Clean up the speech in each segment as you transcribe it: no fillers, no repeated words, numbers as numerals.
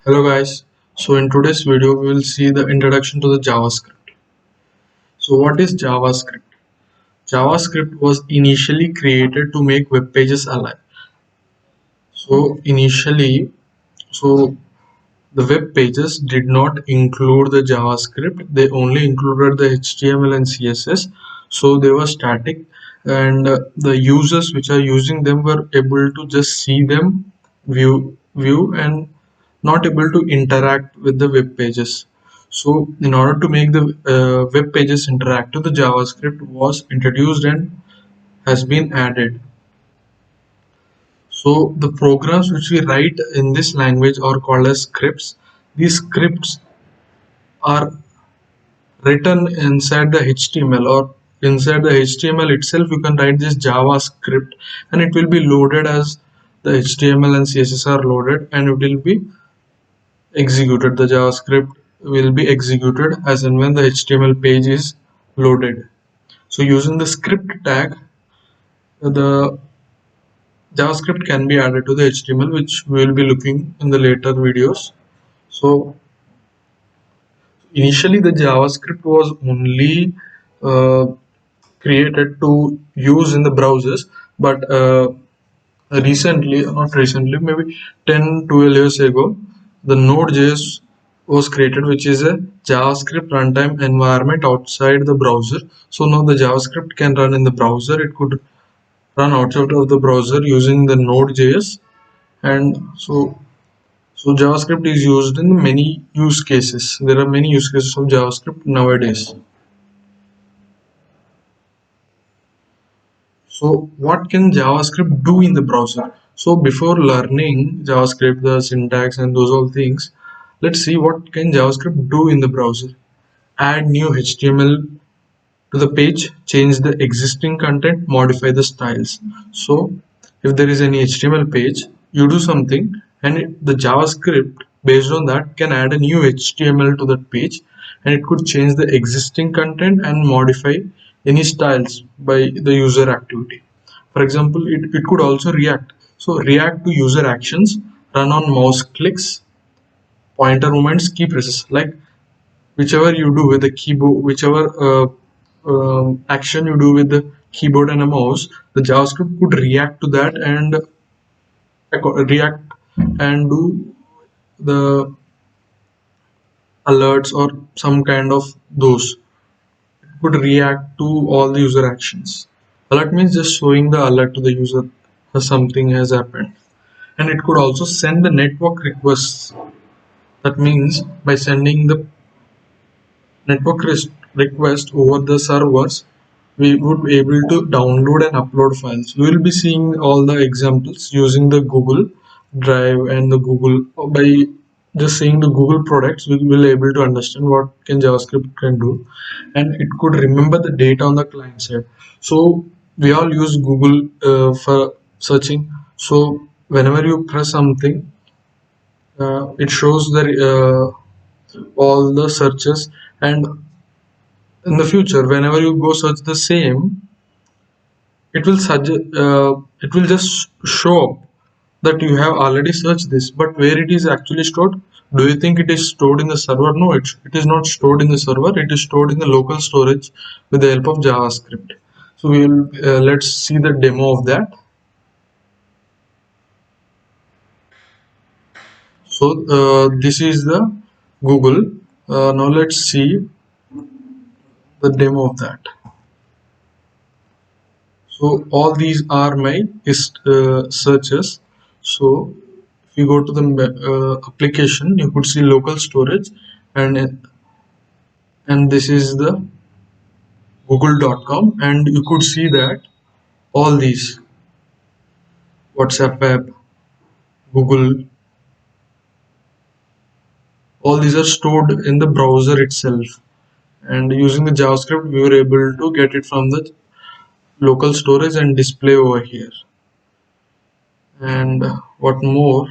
Hello guys, so in today's video we will see the introduction to the JavaScript. So what is JavaScript? JavaScript was initially created to make web pages alive. So the web pages did not include the JavaScript, they only included the HTML and CSS, so they were static, and the users which are using them were able to just see them, view and not able to interact with the web pages. So in order to make the web pages interactive, the JavaScript was introduced and has been added. So the programs which we write in this language are called as scripts. These scripts are written inside the HTML, or inside the HTML itself you can write this JavaScript and it will be loaded as the HTML and CSS are loaded, and it will be executed. The JavaScript will be executed as and when the HTML page is loaded. So using the script tag, the JavaScript can be added to the HTML, which we will be looking in the later videos. So initially the JavaScript was only uh, created to use in the browsers, but not recently, maybe 10-12 years ago, the Node.js was created, which is a JavaScript runtime environment outside the browser. So now the JavaScript can run in the browser, it could run outside of the browser using the Node.js. And so JavaScript is used in many use cases. There are many use cases of JavaScript nowadays. So what can JavaScript do in the browser? So before learning JavaScript, the syntax and those all things, let's see what can JavaScript do in the browser. Add new HTML to the page, change the existing content, modify the styles. So if there is any HTML page, you do something and the JavaScript based on that can add a new HTML to that page, and it could change the existing content and modify any styles by the user activity. For example, it could also react. So react to user actions, run on mouse clicks, pointer movements, key presses, like whichever you do with the keyboard, whichever action you do with the keyboard and a mouse, the JavaScript could react to that and react and do the alerts or some kind of those. It could react to all the user actions. Alert means just showing the alert to the user that something has happened. And it could also send the network requests. That means by sending the network request over the servers, we would be able to download and upload files. We will be seeing all the examples using the Google Drive and the Google. By just seeing the Google products, we will be able to understand what can JavaScript can do, and it could remember the data on the client side. So we all use Google for searching. So whenever you press something, it shows the all the searches, and in the future whenever you go search the same, it will suggest it will just show up that you have already searched this, but where it is actually stored, do you think it is stored in the server? No, it is not stored in the server, it is stored in the local storage with the help of JavaScript. So we will let's see the demo of that. So this is the Google. Now let's see the demo of that. So all these are my searches. So if you go to the application, you could see local storage, and this is the google.com, and you could see that all these WhatsApp app, Google, all these are stored in the browser itself, and using the JavaScript we were able to get it from the local storage and display over here. And what more,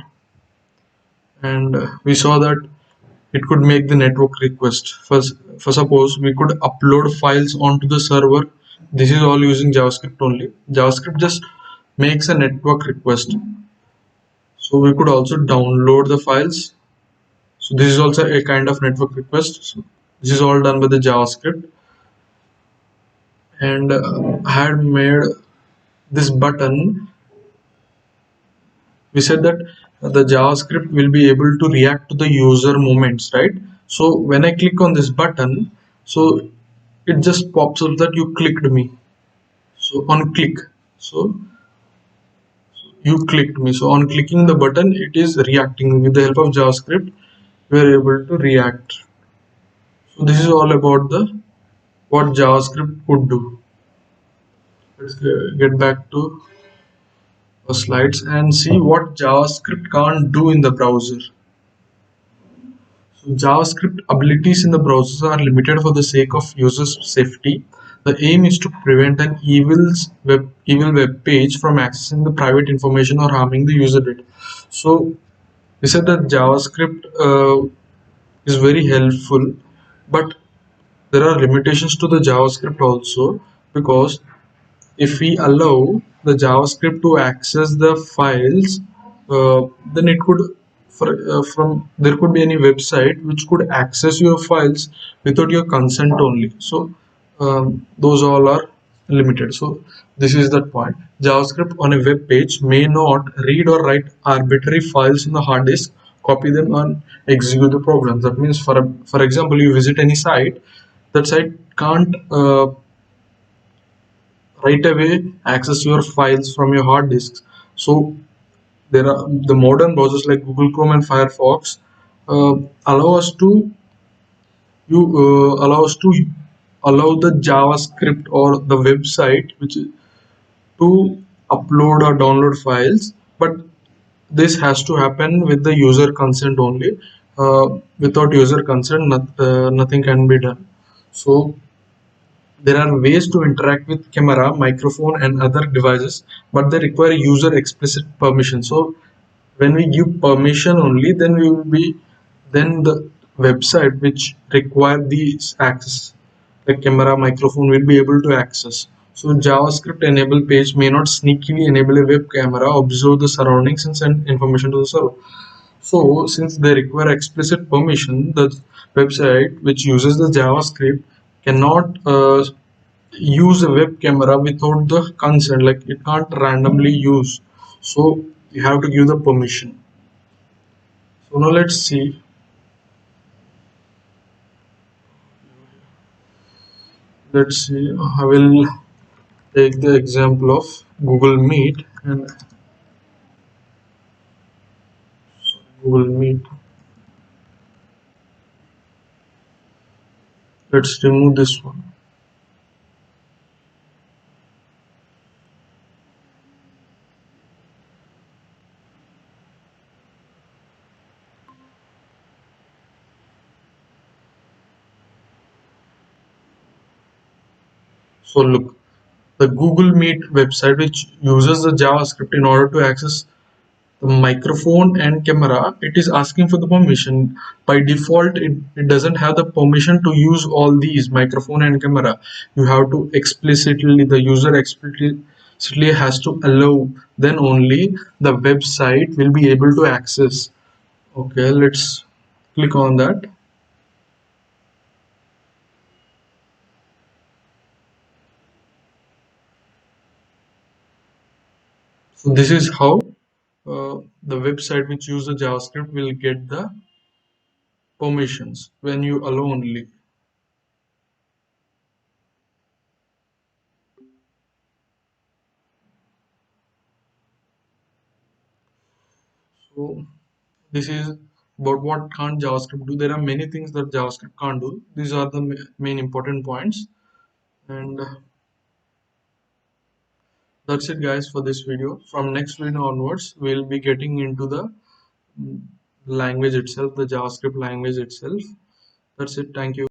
and we saw that it could make the network request. For suppose we could upload files onto the server. This is all using JavaScript only. JavaScript just makes a network request. So we could also download the files So this is also a kind of network request. So this is all done with the JavaScript. And I had made this button. We said that the JavaScript will be able to react to the user movements, right? So when I click on this button, so it just pops up that you clicked me. So on click, so you clicked me. So on clicking the button, it is reacting. With the help of JavaScript, we are able to react. So this is all about the what JavaScript could do. Let's get back to the slides and see what JavaScript can't do in the browser. So JavaScript abilities in the browser are limited for the sake of users' safety. The aim is to prevent an evil web page from accessing the private information or harming the user data. So we said that JavaScript is very helpful, but there are limitations to the JavaScript also, because if we allow the JavaScript to access the files, then it could from there could be any website which could access your files without your consent only. So those all are limited. So this is the point. JavaScript on a web page may not read or write arbitrary files in the hard disk, copy them and execute the program. That means for example, you visit any site, that site can't right away access your files from your hard disks. So there are the modern browsers like Google Chrome and Firefox uh, allow us to you allow us to allow the JavaScript or the website which is to upload or download files, but this has to happen with the user consent only. Without user consent, nothing can be done. So there are ways to interact with camera, microphone, and other devices, but they require user explicit permission. So when we give permission only, then we will be then the website which require these access, the camera, microphone, will be able to access. So JavaScript enable page may not sneakily enable a web camera, observe the surroundings, and send information to the server. So since they require explicit permission, the website which uses the JavaScript cannot use a web camera without the consent, like it can't randomly use. So you have to give the permission. So now let's see, I will take the example of Google Meet and Google Meet. Let's remove this one. So look, the Google Meet website which uses the JavaScript in order to access the microphone and camera, it is asking for the permission. By default, it doesn't have the permission to use all these microphone and camera. You have to explicitly, the user explicitly has to allow, then only the website will be able to access. Okay, let's click on that. So this is how the website which uses the JavaScript will get the permissions when you allow only. So this is about what can't JavaScript do. There are many things that JavaScript can't do. These are the main important points, and that's it guys for this video. From next video onwards, we'll be getting into the mm, language itself, the JavaScript language itself. That's it. Thank you.